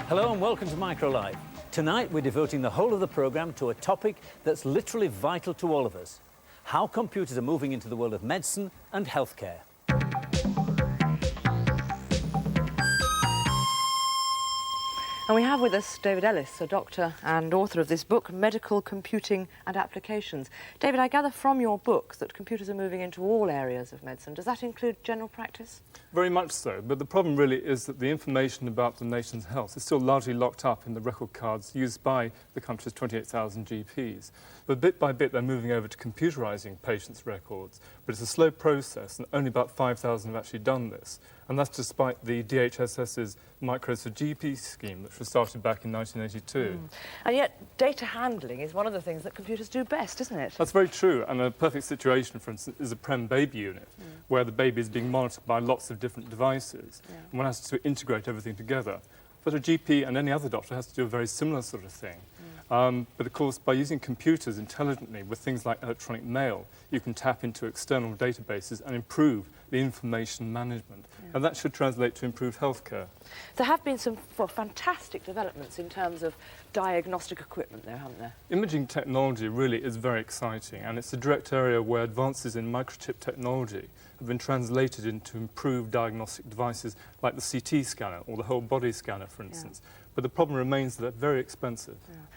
Hello and welcome to MicroLife. Tonight we're devoting the whole of the programme to a topic that's literally vital to all of us: how computers are moving into the world of medicine and healthcare. And we have with us David Ellis, a doctor and author of this book, Medical Computing and Applications. David, I gather from your book that computers are moving into all areas of medicine. Does that include general practice? Very much so, but the problem really is that the information about the nation's health is still largely locked up in the record cards used by the country's 28,000 GPs. But bit by bit they're moving over to computerising patients' records, but it's a slow process and only about 5,000 have actually done this. And that's despite the DHSS's Micros for GP scheme, which was started back in 1982. And yet data handling is one of the things that computers do best, isn't it? That's very true, and a perfect situation, for instance, is a prem baby unit, where the baby is being monitored by lots of different devices, and one has to integrate everything together. But a GP and any other doctor has to do a very similar sort of thing. But of course, by using computers intelligently with things like electronic mail, you can tap into external databases and improve the information management. And that should translate to improved healthcare. There have been some fantastic developments in terms of diagnostic equipment there, haven't there? Imaging technology really is very exciting, and it's a direct area where advances in microchip technology have been translated into improved diagnostic devices like the CT scanner or the whole body scanner, for instance. But the problem remains that they're very expensive.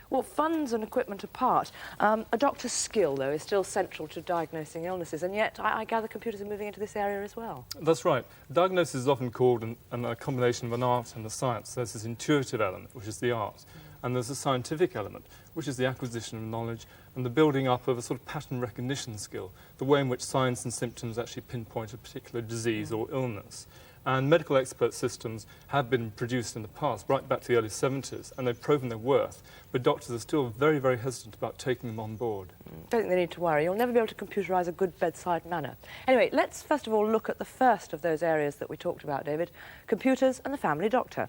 Well, funds and equipment apart, a doctor's skill, though, is still central to diagnosing illnesses, and yet I gather computers are moving into this area as well. That's right. Diagnosis is often called a combination of an art and a science. There's this intuitive element, which is the art, and there's a scientific element, which is the acquisition of knowledge and the building up of a sort of pattern recognition skill, the way in which signs and symptoms actually pinpoint a particular disease or illness. And medical expert systems have been produced in the past, right back to the early 70s, and they've proven their worth, but doctors are still very, very hesitant about taking them on board. Don't think they need to worry. You'll never be able to computerise a good bedside manner. Anyway, let's first of all look at the first of those areas that we talked about, David, computers and the family doctor.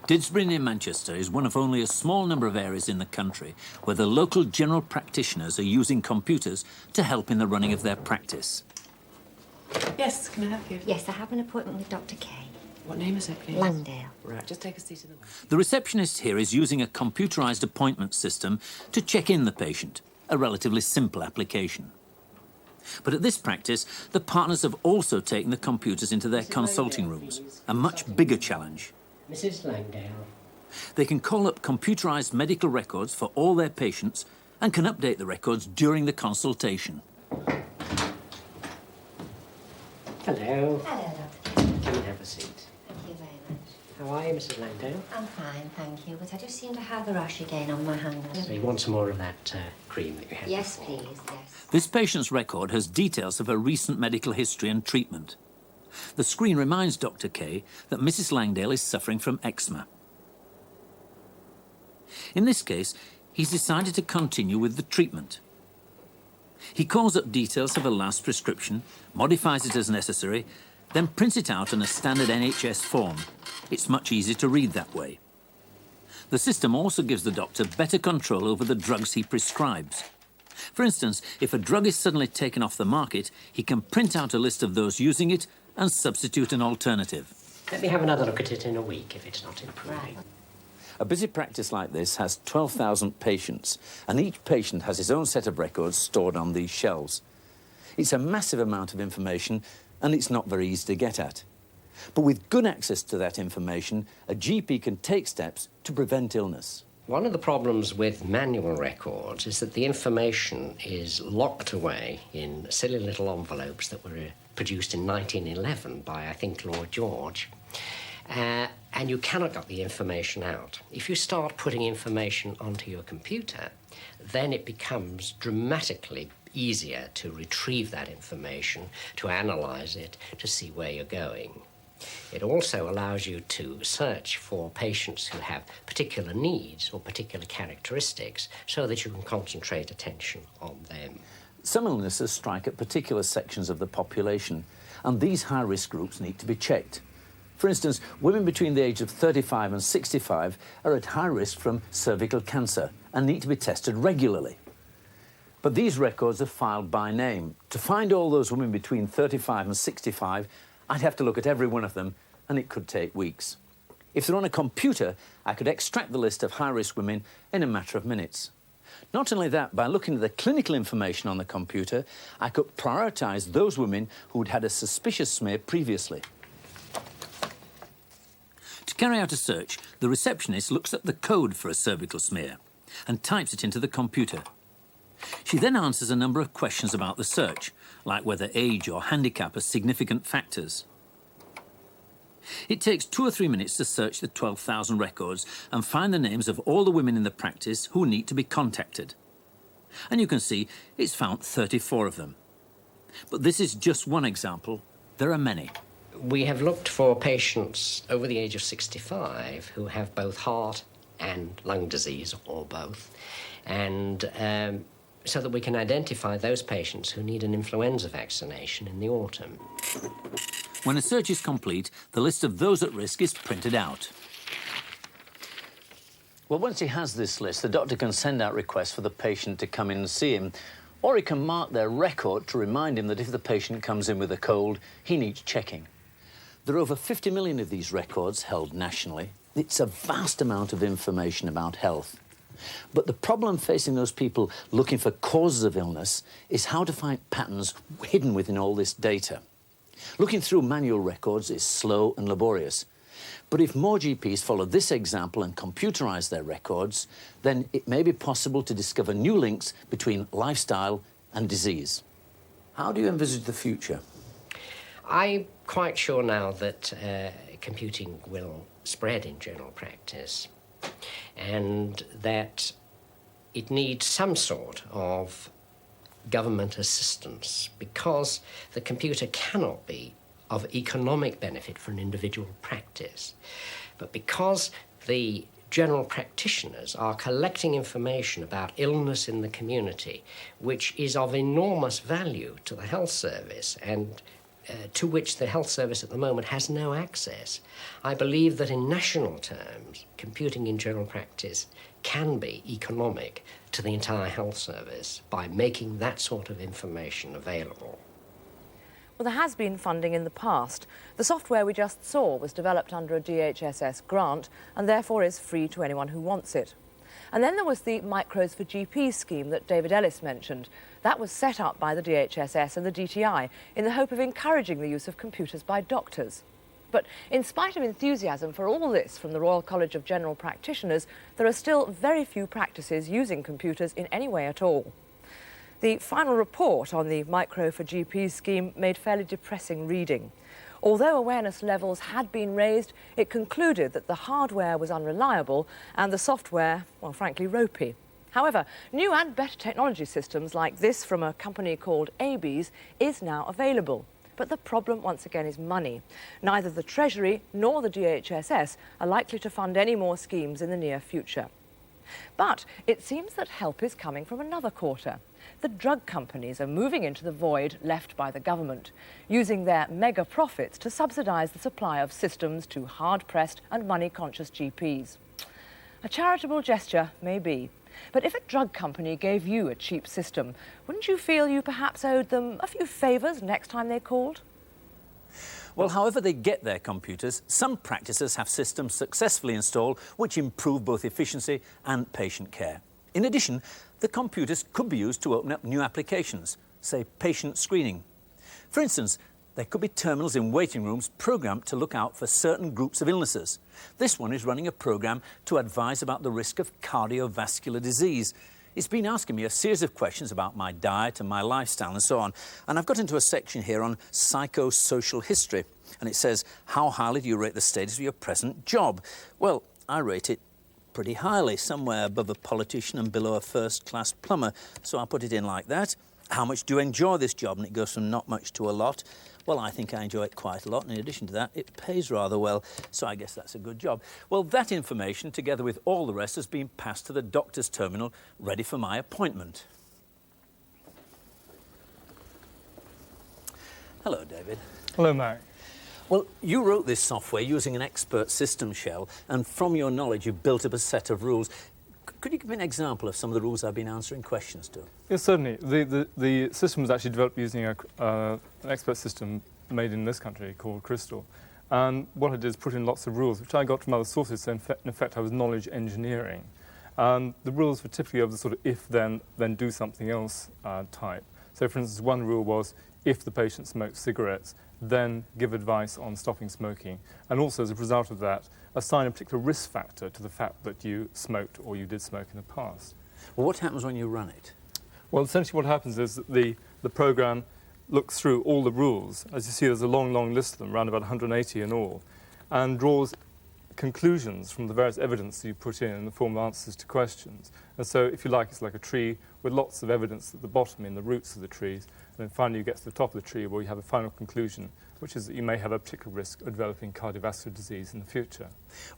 Didsbury near Manchester is one of only a small number of areas in the country where the local general practitioners are using computers to help in the running of their practice. Yes, can I help you? Yes, I have an appointment with Dr. K. What name is it, please? Langdale. Right, just take a seat in the way. The receptionist here is using a computerised appointment system to check in the patient, a relatively simple application. But at this practice, the partners have also taken the computers into their consulting rooms, a much bigger challenge. Mrs. Langdale. They can call up computerised medical records for all their patients and can update the records during the consultation. Hello. Hello, Doctor. Come and have a seat. Thank you very much. How are you, Mrs. Langdale? I'm fine, thank you, but I just seem to have the rash again on my hand. So you want some more of that cream that you had Yes, before? please, yes. This patient's record has details of her recent medical history and treatment. The screen reminds Dr. K that Mrs. Langdale is suffering from eczema. In this case, he's decided to continue with the treatment. He calls up details of a last prescription, modifies it as necessary, then prints it out in a standard NHS form. It's much easier to read that way. The system also gives the doctor better control over the drugs he prescribes. For instance, if a drug is suddenly taken off the market, he can print out a list of those using it and substitute an alternative. Let me have another look at it in a week if it's not improving. Right. A busy practice like this has 12,000 patients, and each patient has his own set of records stored on these shelves. It's a massive amount of information, and it's not very easy to get at. But with good access to that information, a GP can take steps to prevent illness. One of the problems with manual records is that the information is locked away in silly little envelopes that were produced in 1911 by, I think, Lord George. And you cannot get the information out. If you start putting information onto your computer, then it becomes dramatically easier to retrieve that information, to analyse it, to see where you're going. It also allows you to search for patients who have particular needs or particular characteristics so that you can concentrate attention on them. Some illnesses strike at particular sections of the population, and these high-risk groups need to be checked. For instance, women between the age of 35 and 65 are at high risk from cervical cancer and need to be tested regularly. But these records are filed by name. To find all those women between 35 and 65, I'd have to look at every one of them, and it could take weeks. If they're on a computer, I could extract the list of high-risk women in a matter of minutes. Not only that, by looking at the clinical information on the computer, I could prioritise those women who'd had a suspicious smear previously. To carry out a search, the receptionist looks at the code for a cervical smear and types it into the computer. She then answers a number of questions about the search, like whether age or handicap are significant factors. It takes 2 or 3 minutes to search the 12,000 records and find the names of all the women in the practice who need to be contacted. And you can see it's found 34 of them. But this is just one example. There are many. We have looked for patients over the age of 65 who have both heart and lung disease, or both, and so that we can identify those patients who need an influenza vaccination in the autumn. When a search is complete, the list of those at risk is printed out. Well, once he has this list, the doctor can send out requests for the patient to come in and see him, or he can mark their record to remind him that if the patient comes in with a cold, he needs checking. There are over 50 million of these records held nationally. It's a vast amount of information about health. But the problem facing those people looking for causes of illness is how to find patterns hidden within all this data. Looking through manual records is slow and laborious. But if more GPs follow this example and computerise their records, then it may be possible to discover new links between lifestyle and disease. How do you envisage the future? I'm quite sure now that computing will spread in general practice, and that it needs some sort of government assistance, because the computer cannot be of economic benefit for an individual practice. But because the general practitioners are collecting information about illness in the community, which is of enormous value to the health service and to which the health service at the moment has no access, I believe that in national terms, computing in general practice can be economic to the entire health service by making that sort of information available. Well, there has been funding in the past. The software we just saw was developed under a DHSS grant and therefore is free to anyone who wants it. And then there was the Micros for GPs scheme that David Ellis mentioned. That was set up by the DHSS and the DTI in the hope of encouraging the use of computers by doctors. But in spite of enthusiasm for all this from the Royal College of General Practitioners, there are still very few practices using computers in any way at all. The final report on the Micro for GPs scheme made fairly depressing reading. Although awareness levels had been raised, it concluded that the hardware was unreliable and the software, well, frankly, ropey. However, new and better technology systems like this from a company called ABES is now available. But the problem, once again, is money. Neither the Treasury nor the DHSS are likely to fund any more schemes in the near future. But it seems that help is coming from another quarter. The drug companies are moving into the void left by the government, using their mega profits to subsidise the supply of systems to hard-pressed and money-conscious GPs. A charitable gesture, maybe. But if a drug company gave you a cheap system, wouldn't you feel you perhaps owed them a few favours next time they called? Well, however they get their computers, some practices have systems successfully installed which improve both efficiency and patient care. In addition, the computers could be used to open up new applications, say patient screening. For instance, there could be terminals in waiting rooms programmed to look out for certain groups of illnesses. This one is running a program to advise about the risk of cardiovascular disease. It's been asking me a series of questions about my diet and my lifestyle and so on. And I've got into a section here on psychosocial history. And it says, how highly do you rate the status of your present job? Well, I rate it pretty highly, somewhere above a politician and below a first-class plumber. So I put it in like that. How much do you enjoy this job? And it goes from not much to a lot. Well, I think I enjoy it quite a lot. And in addition to that, it pays rather well. So I guess that's a good job. Well, that information, together with all the rest, has been passed to the doctor's terminal, ready for my appointment. Hello, David. Hello, Mark. Well, you wrote this software using an expert system shell, and from your knowledge, you built up a set of rules. Could you give me an example of some of the rules I've been answering questions to? Yes, certainly. The system was actually developed using an expert system made in this country called Crystal. And what I did is put in lots of rules, which I got from other sources, so in effect I was knowledge engineering. The rules were typically of the sort of if, then do something else type. So for instance, one rule was if the patient smokes cigarettes, then give advice on stopping smoking. And also as a result of that, assign a particular risk factor to the fact that you smoked or you did smoke in the past. Well, what happens when you run it? Well, essentially what happens is that the program looks through all the rules. As you see, there's a long, long list of them, around about 180 in all, and draws conclusions from the various evidence that you put in the form of answers to questions. And so, if you like, it's like a tree with lots of evidence at the bottom in the roots of the trees, and then finally you get to the top of the tree where you have a final conclusion, which is that you may have a particular risk of developing cardiovascular disease in the future.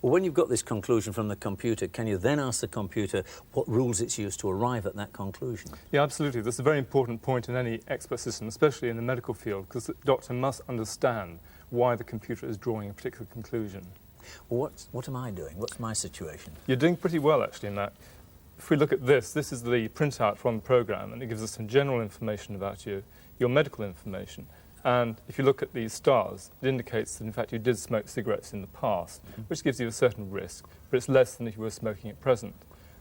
Well, when you've got this conclusion from the computer, can you then ask the computer what rules it's used to arrive at that conclusion? Yeah, absolutely. That's a very important point in any expert system, especially in the medical field, because the doctor must understand why the computer is drawing a particular conclusion. Well, what am I doing? What's my situation? You're doing pretty well, actually, in that. If we look at this is the printout from the program, and it gives us some general information about you, your medical information. And if you look at these stars, it indicates that, in fact, you did smoke cigarettes in the past, which gives you a certain risk, but it's less than if you were smoking at present.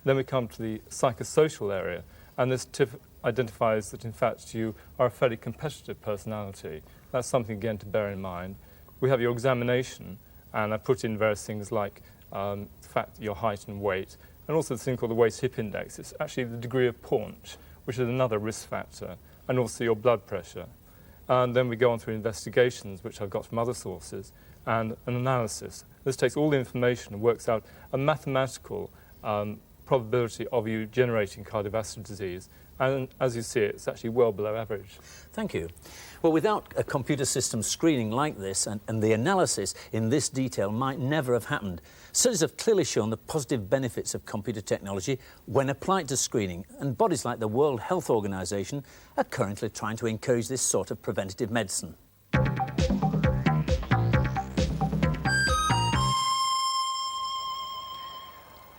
Then we come to the psychosocial area, and this identifies that, in fact, you are a fairly competitive personality. That's something, again, to bear in mind. We have your examination, and I put in various things like the fact that your height and weight, and also this thing called the waist-hip index. It's actually the degree of paunch, which is another risk factor, and also your blood pressure. And then we go on through investigations, which I've got from other sources, and an analysis. This takes all the information and works out a mathematical probability of you generating cardiovascular disease. And as you see, it's actually well below average. Thank you. Well, without a computer system screening like this, and the analysis in this detail might never have happened. Studies have clearly shown the positive benefits of computer technology when applied to screening, and bodies like the World Health Organization are currently trying to encourage this sort of preventative medicine.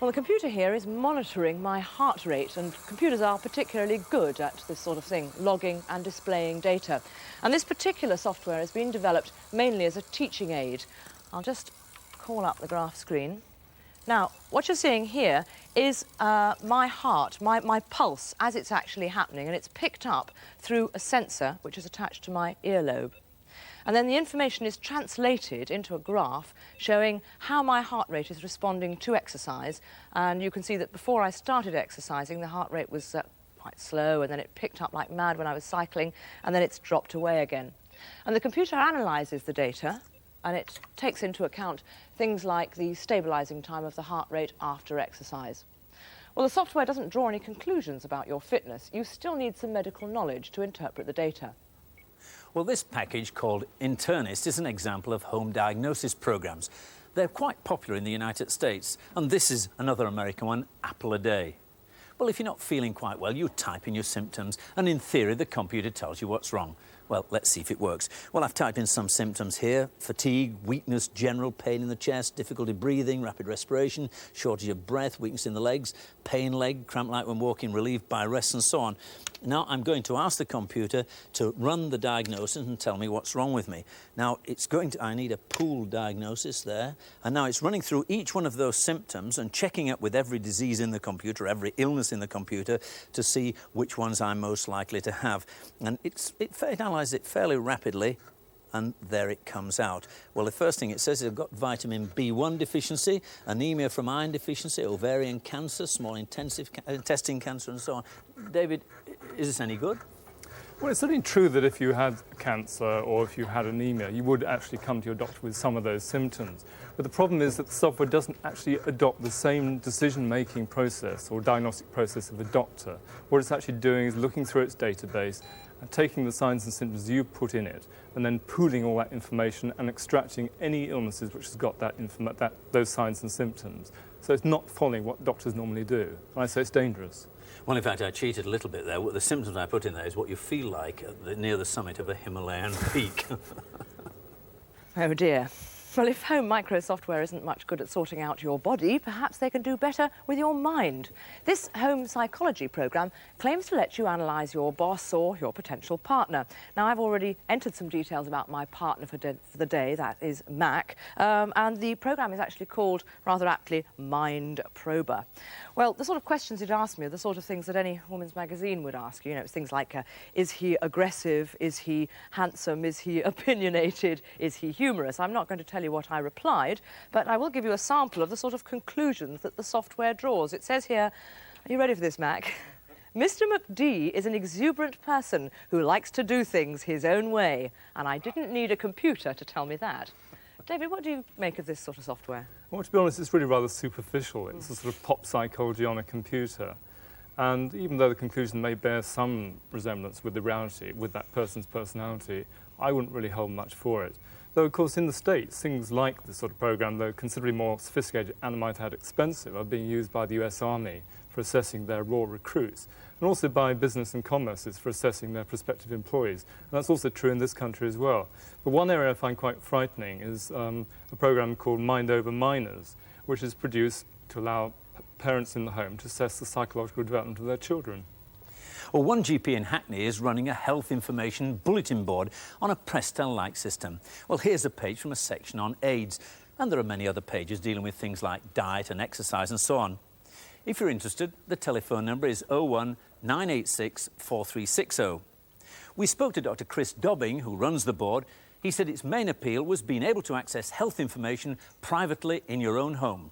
Well, the computer here is monitoring my heart rate, and computers are particularly good at this sort of thing, logging and displaying data. And this particular software has been developed mainly as a teaching aid. I'll just call up the graph screen. Now, what you're seeing here is my heart, my pulse, as it's actually happening, and it's picked up through a sensor which is attached to my earlobe. And then the information is translated into a graph showing how my heart rate is responding to exercise. And you can see that before I started exercising, the heart rate was quite slow, and then it picked up like mad when I was cycling, and then it's dropped away again. And the computer analyses the data, and it takes into account things like the stabilising time of the heart rate after exercise. Well, the software doesn't draw any conclusions about your fitness. You still need some medical knowledge to interpret the data. Well, this package called Internist is an example of home diagnosis programs. They're quite popular in the United States, and this is another American one, Apple a Day. Well, if you're not feeling quite well, you type in your symptoms, and in theory, the computer tells you what's wrong. Well, let's see if it works. Well, I've typed in some symptoms here: fatigue, weakness, general pain in the chest, difficulty breathing, rapid respiration, shortage of breath, weakness in the legs, pain leg, cramp like when walking, relieved by rest, and so on. Now, I'm going to ask the computer to run the diagnosis and tell me what's wrong with me. Now, I need a pooled diagnosis there, and now it's running through each one of those symptoms and checking up with every disease in the computer, every illness in the computer, to see which ones I'm most likely to have. And it analyzes it fairly rapidly, and there it comes out. Well, the first thing it says is I've got vitamin B1 deficiency, anemia from iron deficiency, ovarian cancer, small intestine cancer, and so on. David, is this any good? Well, it's certainly true that if you had cancer or if you had anemia, you would actually come to your doctor with some of those symptoms. But the problem is that the software doesn't actually adopt the same decision-making process or diagnostic process of a doctor. What it's actually doing is looking through its database and taking the signs and symptoms you put in it, and then pooling all that information and extracting any illnesses which has got those signs and symptoms. So it's not following what doctors normally do. And I say it's dangerous. Well, in fact, I cheated a little bit there. The symptoms I put in there is what you feel like near the summit of a Himalayan peak. Oh dear. Well, if home micro software isn't much good at sorting out your body, perhaps they can do better with your mind. This home psychology programme claims to let you analyse your boss or your potential partner. Now, I've already entered some details about my partner for the day, that is Mac, and the programme is actually called, rather aptly, Mind Prober. Well, the sort of questions it asked me are the sort of things that any woman's magazine would ask you. You know, it's things like, is he aggressive? Is he handsome? Is he opinionated? Is he humorous? I'm not going to tell you what I replied, but I will give you a sample of the sort of conclusions that the software draws. It says here, are you ready for this, Mac? Mr. McD is an exuberant person who likes to do things his own way, and I didn't need a computer to tell me that. David, what do you make of this sort of software? Well, to be honest, it's really rather superficial. It's a sort of pop psychology on a computer. And even though the conclusion may bear some resemblance with the reality, with that person's personality, I wouldn't really hold much for it. Though, of course, in the States, things like this sort of program, though considerably more sophisticated and might add expensive, are being used by the US Army for assessing their raw recruits, and also by business and commerces for assessing their prospective employees. And that's also true in this country as well. But one area I find quite frightening is a program called Mind Over Minors, which is produced to allow parents in the home to assess the psychological development of their children. Well, one GP in Hackney is running a health information bulletin board on a Prestel-like system. Well, here's a page from a section on AIDS, and there are many other pages dealing with things like diet and exercise and so on. If you're interested, the telephone number is 01 986 4360. We spoke to Dr. Chris Dobbing, who runs the board. He said its main appeal was being able to access health information privately in your own home.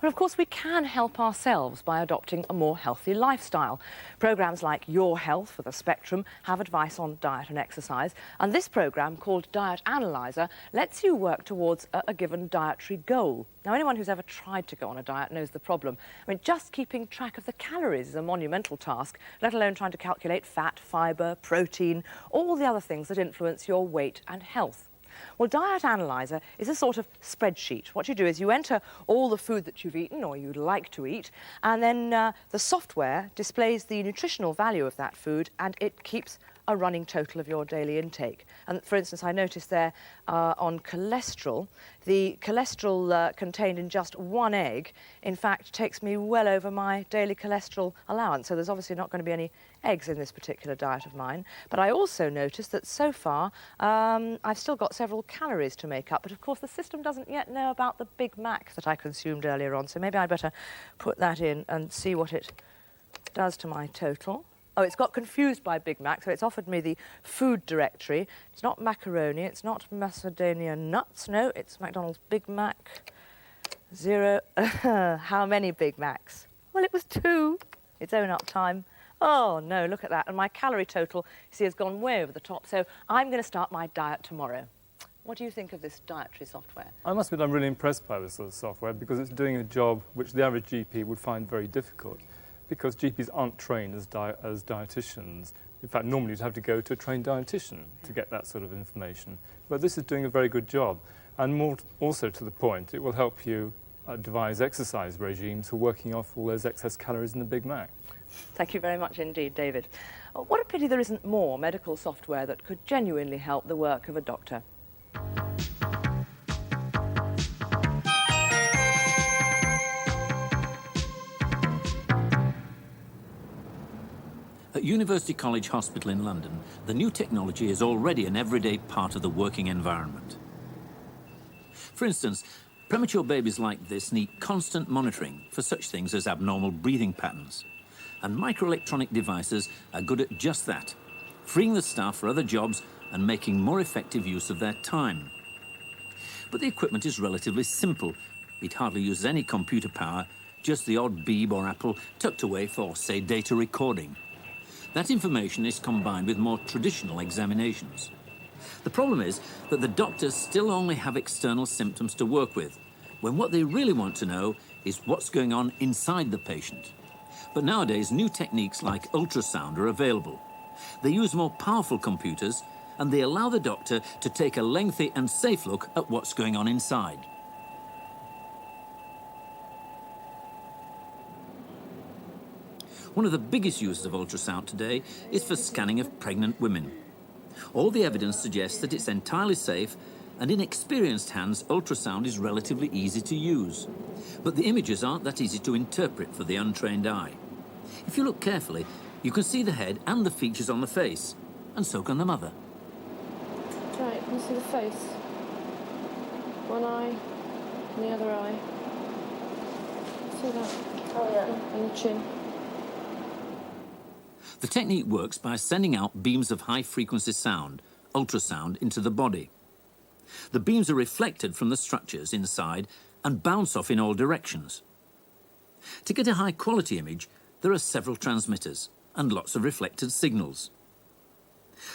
Well, of course, we can help ourselves by adopting a more healthy lifestyle. Programmes like Your Health for the Spectrum have advice on diet and exercise, and this programme, called Diet Analyzer, lets you work towards a given dietary goal. Now, anyone who's ever tried to go on a diet knows the problem. I mean, just keeping track of the calories is a monumental task, let alone trying to calculate fat, fibre, protein, all the other things that influence your weight and health. Well, Diet Analyzer is a sort of spreadsheet. What you do is you enter all the food that you've eaten or you'd like to eat, and then the software displays the nutritional value of that food, and it keeps a running total of your daily intake. And for instance, I noticed there on cholesterol, the cholesterol contained in just one egg, in fact, takes me well over my daily cholesterol allowance. So there's obviously not going to be any eggs in this particular diet of mine. But I also noticed that so far, I've still got several calories to make up. But of course, the system doesn't yet know about the Big Mac that I consumed earlier on. So maybe I'd better put that in and see what it does to my total. Oh, it's got confused by Big Mac, so it's offered me the food directory. It's not macaroni, it's not Macedonian nuts, no, it's McDonald's Big Mac. 0. How many Big Macs? Well, it was 2. It's own up time. Oh, no, look at that. And my calorie total, you see, has gone way over the top, so I'm going to start my diet tomorrow. What do you think of this dietary software? I must admit I'm really impressed by this sort of software because it's doing a job which the average GP would find very difficult, because GPs aren't trained as dietitians. In fact, normally you'd have to go to a trained dietitian to get that sort of information. But this is doing a very good job. And more also to the point, it will help you devise exercise regimes for working off all those excess calories in the Big Mac. Thank you very much indeed, David. What a pity there isn't more medical software that could genuinely help the work of a doctor. At University College Hospital in London, the new technology is already an everyday part of the working environment. For instance, premature babies like this need constant monitoring for such things as abnormal breathing patterns. And microelectronic devices are good at just that, freeing the staff for other jobs and making more effective use of their time. But the equipment is relatively simple. It hardly uses any computer power, just the odd beeb or apple tucked away for, say, data recording. That information is combined with more traditional examinations. The problem is that the doctors still only have external symptoms to work with, when what they really want to know is what's going on inside the patient. But nowadays, new techniques like ultrasound are available. They use more powerful computers, and they allow the doctor to take a lengthy and safe look at what's going on inside. One of the biggest uses of ultrasound today is for scanning of pregnant women. All the evidence suggests that it's entirely safe and in experienced hands, ultrasound is relatively easy to use. But the images aren't that easy to interpret for the untrained eye. If you look carefully, you can see the head and the features on the face, and so can the mother. Right, can you see the face? One eye, and the other eye. See that? Oh, yeah. And the chin. The technique works by sending out beams of high-frequency sound, ultrasound, into the body. The beams are reflected from the structures inside and bounce off in all directions. To get a high-quality image, there are several transmitters and lots of reflected signals.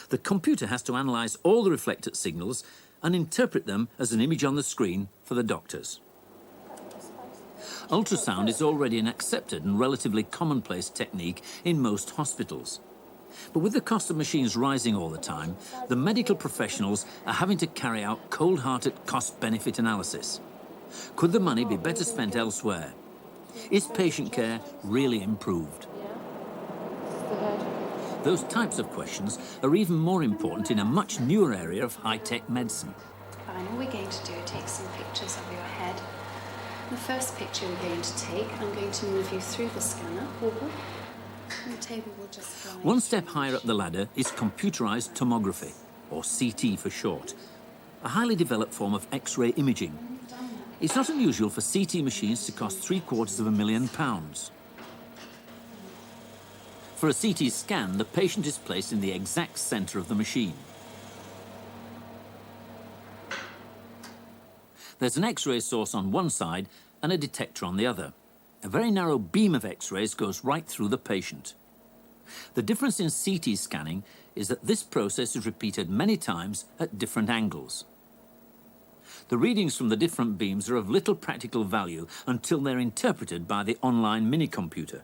The computer has to analyse all the reflected signals and interpret them as an image on the screen for the doctors. Ultrasound is already an accepted and relatively commonplace technique in most hospitals. But with the cost of machines rising all the time, the medical professionals are having to carry out cold-hearted cost-benefit analysis. Could the money be better spent elsewhere? Is patient care really improved? Those types of questions are even more important in a much newer area of high-tech medicine. Fine, all we're going to do is take some pictures of your head. The first picture we're going to take, I'm going to move you through the scanner. And the table will just go One step higher up the ladder is computerized tomography, or CT for short, a highly developed form of X-ray imaging. It's not unusual for CT machines to cost £750,000. For a CT scan, the patient is placed in the exact centre of the machine. There's an X-ray source on one side and a detector on the other. A very narrow beam of X-rays goes right through the patient. The difference in CT scanning is that this process is repeated many times at different angles. The readings from the different beams are of little practical value until they're interpreted by the online mini-computer.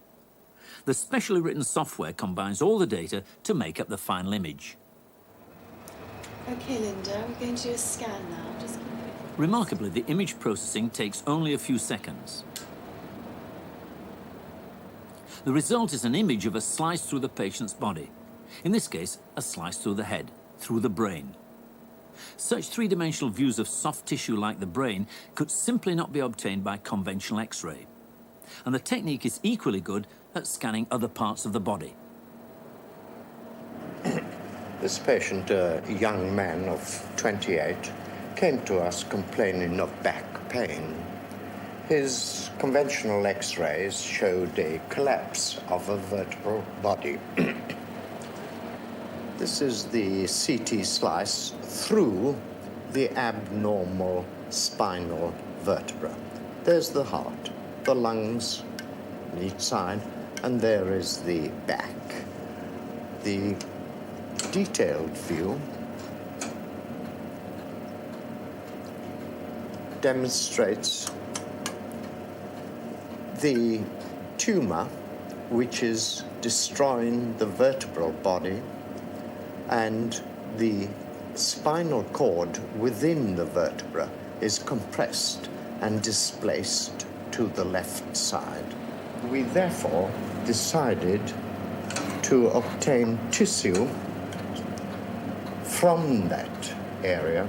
The specially written software combines all the data to make up the final image. OK, Linda, we're going to do a scan now. Just give me Remarkably, the image processing takes only a few seconds. The result is an image of a slice through the patient's body. In this case, a slice through the head, through the brain. Such three-dimensional views of soft tissue like the brain could simply not be obtained by conventional X-ray. And the technique is equally good at scanning other parts of the body. This patient, a young man of 28, came to us complaining of back pain. His conventional X-rays showed a collapse of a vertebral body. This is the CT slice through the abnormal spinal vertebra. There's the heart, the lungs on each side, and there is the back. The detailed view demonstrates the tumor which is destroying the vertebral body, and the spinal cord within the vertebra is compressed and displaced to the left side. We therefore decided to obtain tissue from that area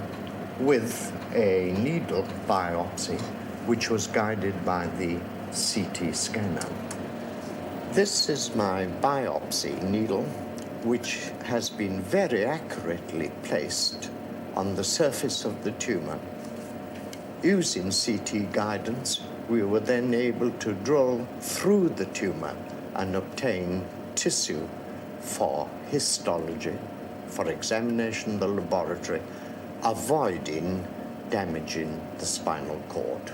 with a needle biopsy, which was guided by the CT scanner. This is my biopsy needle, which has been very accurately placed on the surface of the tumor. Using CT guidance, we were then able to drill through the tumor and obtain tissue for histology, for examination in the laboratory, avoiding damaging the spinal cord.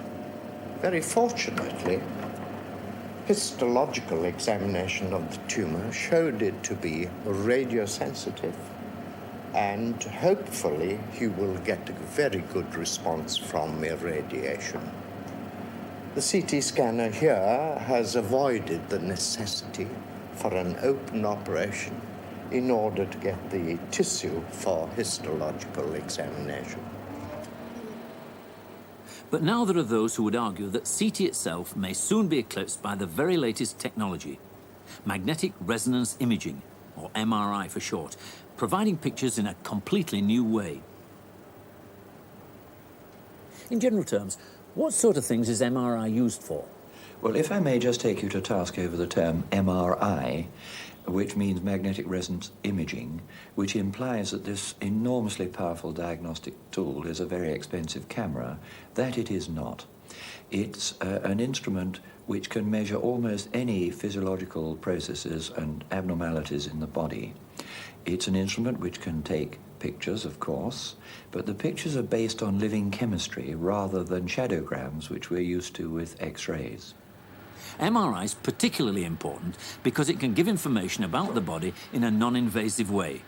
Very fortunately, histological examination of the tumor showed it to be radiosensitive, and hopefully he will get a very good response from irradiation. The CT scanner here has avoided the necessity for an open operation in order to get the tissue for histological examination. But now there are those who would argue that CT itself may soon be eclipsed by the very latest technology, magnetic resonance imaging, or MRI for short, providing pictures in a completely new way. In general terms, what sort of things is MRI used for? Well, if I may just take you to task over the term MRI, which means magnetic resonance imaging, which implies that this enormously powerful diagnostic tool is a very expensive camera. That it is not. It's an instrument which can measure almost any physiological processes and abnormalities in the body. It's an instrument which can take pictures, of course, but the pictures are based on living chemistry rather than shadowgrams, which we're used to with X-rays. MRI is particularly important because it can give information about the body in a non-invasive way.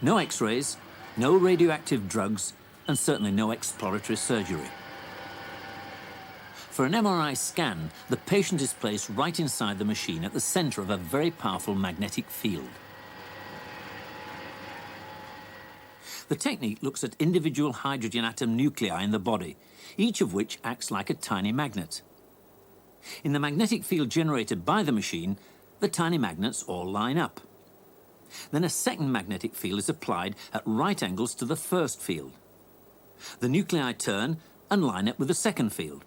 No X-rays, no radioactive drugs, and certainly no exploratory surgery. For an MRI scan, the patient is placed right inside the machine at the centre of a very powerful magnetic field. The technique looks at individual hydrogen atom nuclei in the body, each of which acts like a tiny magnet. In the magnetic field generated by the machine, the tiny magnets all line up. Then a second magnetic field is applied at right angles to the first field. The nuclei turn and line up with the second field.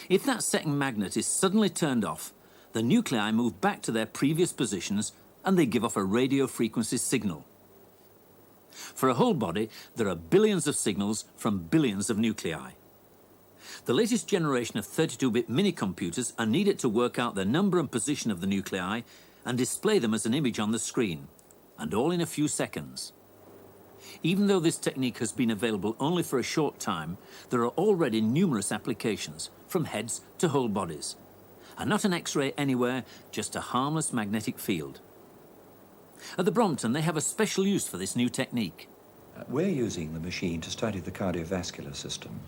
If that second magnet is suddenly turned off, the nuclei move back to their previous positions and they give off a radio frequency signal. For a whole body, there are billions of signals from billions of nuclei. The latest generation of 32-bit mini-computers are needed to work out the number and position of the nuclei and display them as an image on the screen, and all in a few seconds. Even though this technique has been available only for a short time, there are already numerous applications, from heads to whole bodies. And not an X-ray anywhere, just a harmless magnetic field. At the Brompton, they have a special use for this new technique. We're using the machine to study the cardiovascular system.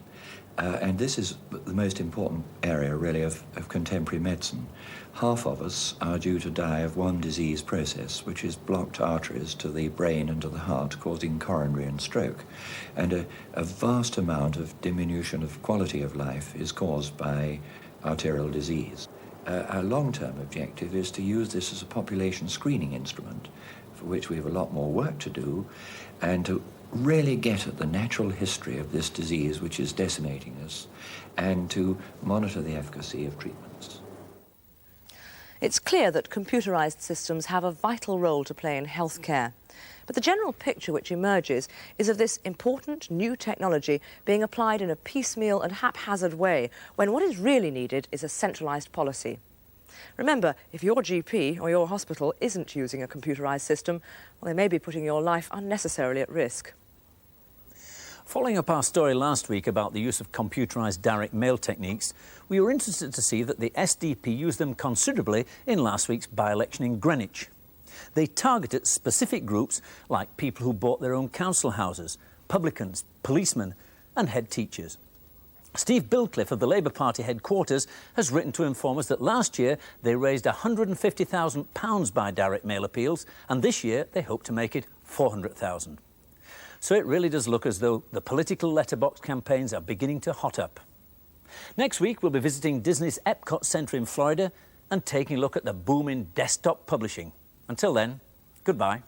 And this is the most important area, really, of contemporary medicine. Half of us are due to die of one disease process, which is blocked arteries to the brain and to the heart, causing coronary and stroke. And a vast amount of diminution of quality of life is caused by arterial disease. Our long-term objective is to use this as a population screening instrument, for which we have a lot more work to do, and to really get at the natural history of this disease which is decimating us, and to monitor the efficacy of treatments. It's clear that computerised systems have a vital role to play in healthcare. But the general picture which emerges is of this important new technology being applied in a piecemeal and haphazard way, when what is really needed is a centralised policy. Remember, if your GP or your hospital isn't using a computerised system, well, they may be putting your life unnecessarily at risk. Following up our story last week about the use of computerised direct mail techniques, we were interested to see that the SDP used them considerably in last week's by-election in Greenwich. They targeted specific groups like people who bought their own council houses, publicans, policemen and head teachers. Steve Bilcliffe of the Labour Party headquarters has written to inform us that last year they raised £150,000 by direct mail appeals, and this year they hope to make it £400,000. So it really does look as though the political letterbox campaigns are beginning to hot up. Next week we'll be visiting Disney's Epcot Centre in Florida and taking a look at the boom in desktop publishing. Until then, goodbye.